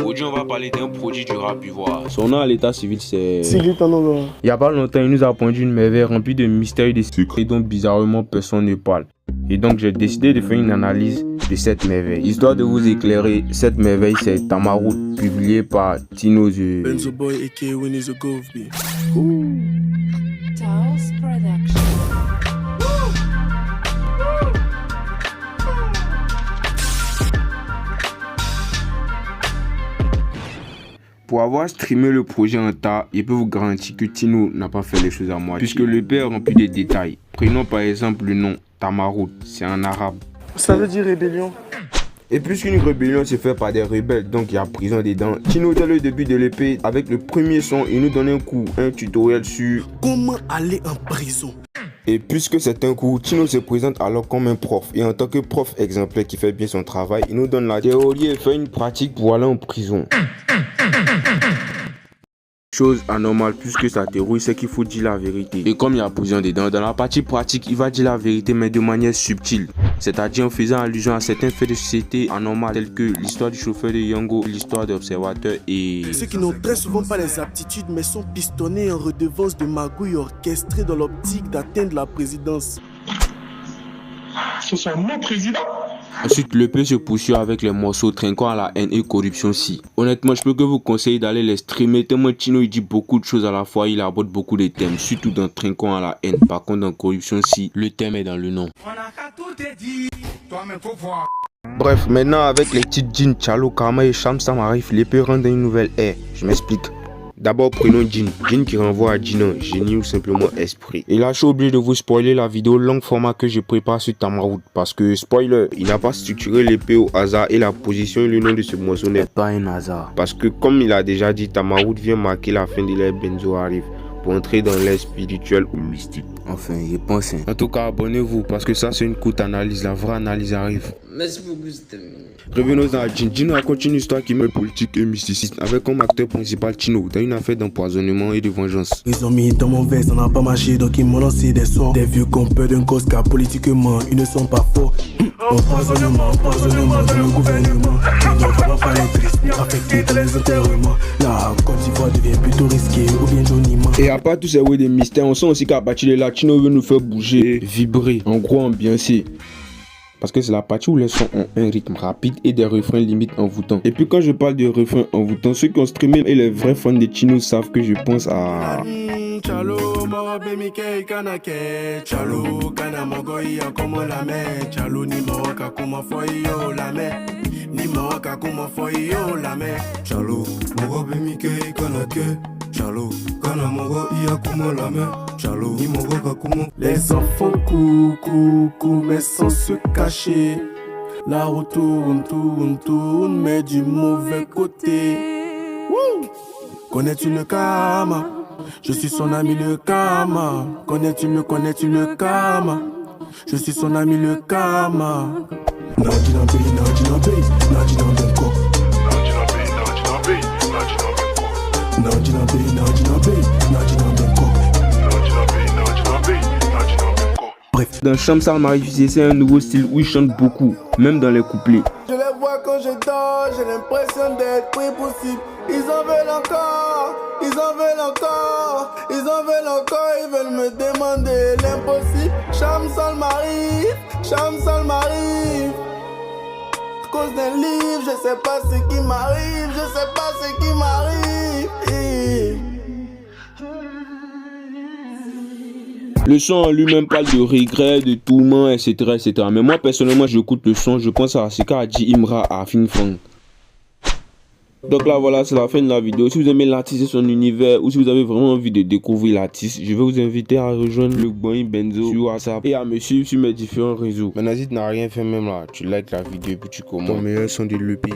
Aujourd'hui, on va parler d'un produit du rap ivoire. Son nom à l'état civil, c'est... Sigrid Tanogo. Il n'y a pas longtemps, il nous a pondu une merveille remplie de mystères et de secrets dont bizarrement personne ne parle. Et donc, j'ai décidé de faire une analyse de cette merveille. Histoire de vous éclairer, cette merveille, c'est Tamarout, publié par Tino The... Benzo Boy aka Winnie the Govby. Taos Production. Pour avoir streamé le projet en tas, je peux vous garantir que Tino n'a pas fait les choses à moi, puisque le père remplit des détails. Prenons par exemple le nom Tamarout, c'est en arabe. Ça veut dire rébellion. Et puisqu'une rébellion se fait par des rebelles, donc il y a prison dedans, Tino dès le début de l'épée, avec le premier son, il nous donne un tutoriel sur comment aller en prison. Et puisque c'est un cours, Tino se présente alors comme un prof. Et en tant que prof exemplaire qui fait bien son travail, il nous donne la théorie et fait une pratique pour aller en prison. Chose anormale puisque sa théorie c'est qu'il faut dire la vérité. Et comme il y a prison dedans, dans la partie pratique, il va dire la vérité mais de manière subtile. C'est-à-dire en faisant allusion à certains faits de société anormales tels que l'histoire du chauffeur de Yango, l'histoire d'observateur et... Ceux qui n'ont très souvent pas les aptitudes mais sont pistonnés en redevance de magouilles orchestrées dans l'optique d'atteindre la présidence. C'est son nom président. Ensuite, le peu se poursuit avec les morceaux trinquant à la haine et corruption si. Honnêtement, je peux que vous conseiller d'aller les streamer tellement Tino il dit beaucoup de choses à la fois, il aborde beaucoup de thèmes, surtout dans trinquant à la haine. Par contre, dans corruption si, le thème est dans le nom. On a qu'à tout te dire. Toi-même faut voir. Bref, maintenant avec les titres Jin, Chalo, Karma et Sham Sam arrive, les peu rendent une nouvelle ère. Je m'explique. D'abord prenons Jin, Jin qui renvoie à Jinan, génie ou simplement esprit. Et là je suis obligé de vous spoiler la vidéo long format que je prépare sur Tamarout. Parce que spoiler, il n'a pas structuré l'épée au hasard et la position et le nom de ce morceau n'est pas un hasard. Parce que comme il a déjà dit, Tamarout vient marquer la fin de l'ère Benzo arrive. Pour entrer dans l'air spirituel ou mystique. Enfin, je pense. En tout cas, abonnez-vous parce que ça c'est une courte analyse, la vraie analyse arrive. Merci beaucoup, c'était mignon. Revenons à Jin. Jin raconte une histoire qui mêle politique et mysticisme avec comme acteur principal Tino dans une affaire d'empoisonnement et de vengeance. Ils ont mis dans mon verre, ça n'a pas marché, donc ils m'ont lancé des sons. Des vieux qu'on peut d'un cause car politiquement, ils ne sont pas faux. Empoisonnement dans le gouvernement. Ils doivent pas les tristes, affectés dans les enterrements. La Côte d'Ivoire devient plutôt risquée ou bien joniment. Et à part tous ces bruits de mystères, on sent aussi qu'à partir de là, Tino veut nous faire bouger, vibrer, en gros ambiancer. Parce que c'est la partie où les sons ont un rythme rapide et des refrains limite envoûtants. Et puis quand je parle de refrains envoûtants, ceux qui ont streamé et les vrais fans de Tino savent que je pense à... Chalo, mobe Mickey Kanake. Chalo, Kana Mogoya, como la me. Chalo, ni Moka, como foi yo la me. Ni Moka, como foi yo la me. Chalo, mobe Mickey Kanake. Chalo, Kana Mogoya, como la me. Chalo, ni Moka, como. Les enfants coucou, mais sans se cacher. La route tourne, mais du mauvais côté. Woo! Connais-tu le karma? Je suis son ami le karma. Connais-tu le karma? Je suis son ami le karma. Bref, dans Sham Sam arrive, c'est un nouveau style où il chante beaucoup, même dans les couplets. Je les vois quand je dors, j'ai l'impression d'être pris pour cible. Ils en veulent encore, ils veulent me demander l'impossible. Sham Sam m'arrive. À cause d'un livre, je sais pas ce qui m'arrive. Le son en lui-même parle de regrets, de tourments, etc., etc. Mais moi, personnellement, j'écoute le son, je pense à ce qu'a dit Imra à Fin Fang. Donc là, voilà, c'est la fin de la vidéo. Si vous aimez l'artiste et son univers, ou si vous avez vraiment envie de découvrir l'artiste, je vais vous inviter à rejoindre le Boy Benzo sur WhatsApp et à me suivre sur mes différents réseaux. Mais n'hésite à rien faire même là, tu likes la vidéo et puis tu commentes. Ton meilleur son de l'EP.